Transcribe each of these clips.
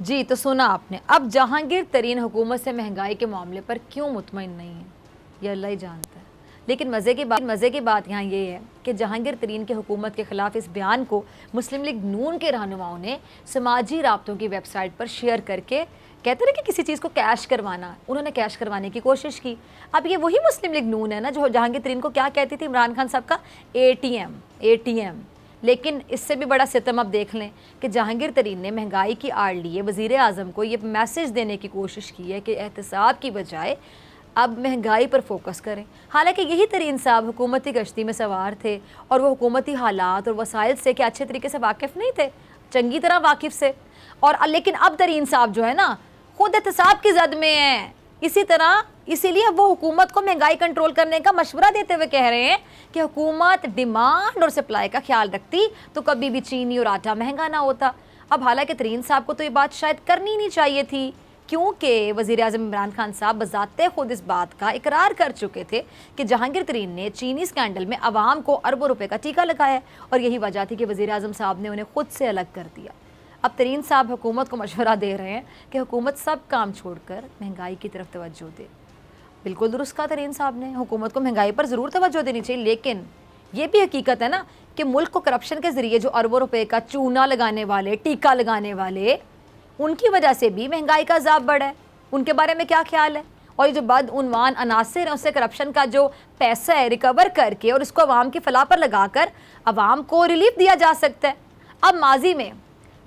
جی تو سنا آپ نے، اب جہانگیر ترین حکومت سے مہنگائی کے معاملے پر کیوں مطمئن نہیں ہے یہ اللہ ہی جانتا ہے۔ لیکن مزے کی بات یہاں یہ ہے کہ جہانگیر ترین کی حکومت کے خلاف اس بیان کو مسلم لیگ نون کے رہنماؤں نے سماجی رابطوں کی ویب سائٹ پر شیئر کر کے کہتے ہیں کہ کسی چیز کو کیش کروانا، انہوں نے کیش کروانے کی کوشش کی۔ اب یہ وہی مسلم لیگ نون ہے نا جو جہانگیر ترین کو کیا کہتی تھی عمران خان صاحب کا اے ٹی ایم۔ لیکن اس سے بھی بڑا ستم اب دیکھ لیں کہ جہانگیر ترین نے مہنگائی کی آڑ لیے وزیر اعظم کو یہ میسج دینے کی کوشش کی ہے کہ احتساب کی بجائے اب مہنگائی پر فوکس کریں۔ حالانکہ یہی ترین صاحب حکومتی کشتی میں سوار تھے اور وہ حکومتی حالات اور وسائل سے کہ اچھے طریقے سے واقف نہیں تھے، چنگی طرح واقف سے، اور لیکن اب ترین صاحب جو ہے نا خود احتساب کی زد میں ہیں۔ اسی لیے وہ حکومت کو مہنگائی کنٹرول کرنے کا مشورہ دیتے ہوئے کہہ رہے ہیں کہ حکومت ڈیمانڈ اور سپلائی کا خیال رکھتی تو کبھی بھی چینی اور آٹا مہنگا نہ ہوتا۔ اب حالانکہ ترین صاحب کو تو یہ بات شاید کرنی نہیں چاہیے تھی، کیونکہ وزیر اعظم عمران خان صاحب بذات خود اس بات کا اقرار کر چکے تھے کہ جہانگیر ترین نے چینی اسکینڈل میں عوام کو اربوں روپے کا ٹیکہ لگایا ہے، اور یہی وجہ تھی کہ وزیر اعظم صاحب نے انہیں خود سے الگ کر دیا۔ اب ترین صاحب حکومت کو مشورہ دے رہے ہیں کہ حکومت سب کام چھوڑ کر مہنگائی کی طرف توجہ دے۔ بالکل درست کہا ترین صاحب نے، حکومت کو مہنگائی پر ضرور توجہ دینی چاہیے، لیکن یہ بھی حقیقت ہے نا کہ ملک کو کرپشن کے ذریعے جو اربوں روپے کا چونا لگانے والے، ٹیکہ لگانے والے، ان کی وجہ سے بھی مہنگائی کا عذاب بڑھا ہے۔ ان کے بارے میں کیا خیال ہے؟ اور یہ جو بدعنوان عناصر ہیں، اس سے کرپشن کا جو پیسہ ہے ریکور کر کے اور اس کو عوام کی فلاح پر لگا کر عوام کو ریلیف دیا جا سکتا ہے۔ اب ماضی میں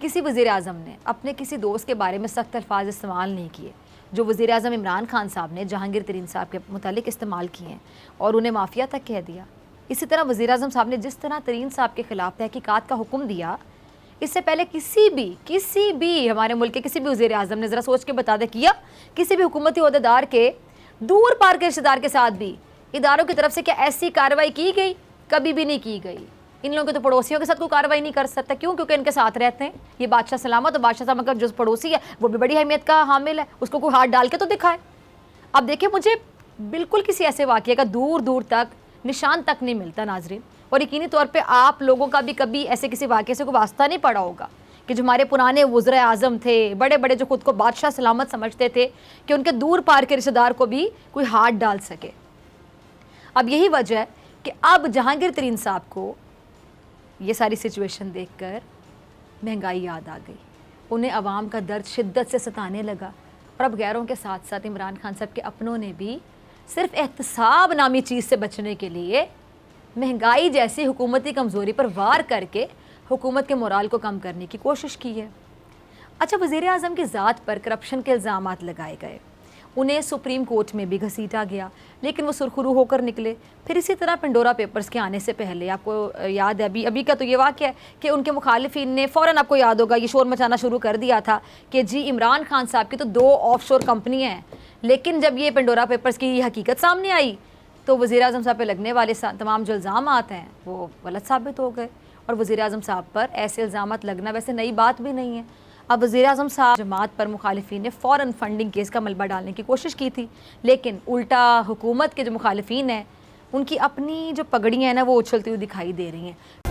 کسی وزیر اعظم نے اپنے کسی دوست کے بارے میں سخت الفاظ استعمال نہیں کیے جو وزیر اعظم عمران خان صاحب نے جہانگیر ترین صاحب کے متعلق استعمال کیے ہیں، اور انہیں مافیا تک کہہ دیا۔ اسی طرح وزیر اعظم صاحب نے جس طرح ترین صاحب کے خلاف تحقیقات کا حکم دیا، اس سے پہلے کسی بھی ہمارے ملک کے کسی بھی وزیر اعظم نے ذرا سوچ کے بتا دے کیا کسی بھی حکومتی عہدیدار کے دور پار کے رشتہ دار کے ساتھ بھی اداروں کی طرف سے کیا ایسی کارروائی کی گئی؟ کبھی بھی نہیں کی گئی۔ ان لوگوں کے تو پڑوسیوں کے ساتھ کوئی کارروائی نہیں کر سکتا، کیوں؟ کیونکہ ان کے ساتھ رہتے ہیں۔ یہ بادشاہ سلامت، اور بادشاہ صاحب کا جو پڑوسی ہے وہ بھی بڑی اہمیت کا حامل ہے، اس کو کوئی ہاتھ ڈال کے تو دکھائے۔ اب دیکھیں، مجھے بالکل کسی ایسے واقعے کا دور تک نشان تک نہیں ملتا ناظرین، اور یقینی طور پہ آپ لوگوں کا بھی کبھی ایسے کسی واقعے سے کوئی واسطہ نہیں پڑا ہوگا کہ جو ہمارے پرانے وزرائے اعظم تھے، بڑے جو خود کو بادشاہ سلامت سمجھتے تھے، کہ ان کے دور پار کے رشتہ دار کو بھی کوئی ہاتھ ڈال سکے۔ اب یہی وجہ ہے کہ اب جہانگیر ترین صاحب کو یہ ساری سچویشن دیکھ کر مہنگائی یاد آ گئی، انہیں عوام کا درد شدت سے ستانے لگا، اور اب غیروں کے ساتھ ساتھ عمران خان صاحب کے اپنوں نے بھی صرف احتساب نامی چیز سے بچنے کے لیے مہنگائی جیسی حکومتی کمزوری پر وار کر کے حکومت کے مورال کو کم کرنے کی کوشش کی ہے۔ اچھا، وزیر اعظم کی ذات پر کرپشن کے الزامات لگائے گئے، انہیں سپریم کورٹ میں بھی گھسیٹا گیا، لیکن وہ سرخرو ہو کر نکلے۔ پھر اسی طرح پنڈورا پیپرز کے آنے سے پہلے آپ کو یاد ہے ابھی کا تو یہ واقعہ ہے کہ ان کے مخالفین نے فوراً، آپ کو یاد ہوگا، یہ شور مچانا شروع کر دیا تھا کہ جی عمران خان صاحب کی تو 2 آف شور کمپنیاں ہیں۔ لیکن جب یہ پنڈورا پیپرز کی حقیقت سامنے آئی تو وزیر اعظم صاحب پہ لگنے والے تمام جو الزامات ہیں وہ غلط ثابت ہو گئے، اور وزیر اعظم صاحب پر ایسے الزامات لگنا ویسے نئی بات بھی نہیں ہے۔ اب وزیر اعظم صاحب جماعت پر مخالفین نے فوراً فنڈنگ کیس کا ملبہ ڈالنے کی کوشش کی تھی، لیکن الٹا حکومت کے جو مخالفین ہیں ان کی اپنی جو پگڑیاں ہیں نا وہ اچھلتی ہوئی دکھائی دے رہی ہیں۔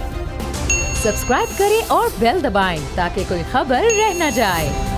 سبسکرائب کریں اور بیل دبائیں تاکہ کوئی خبر رہ نہ جائے۔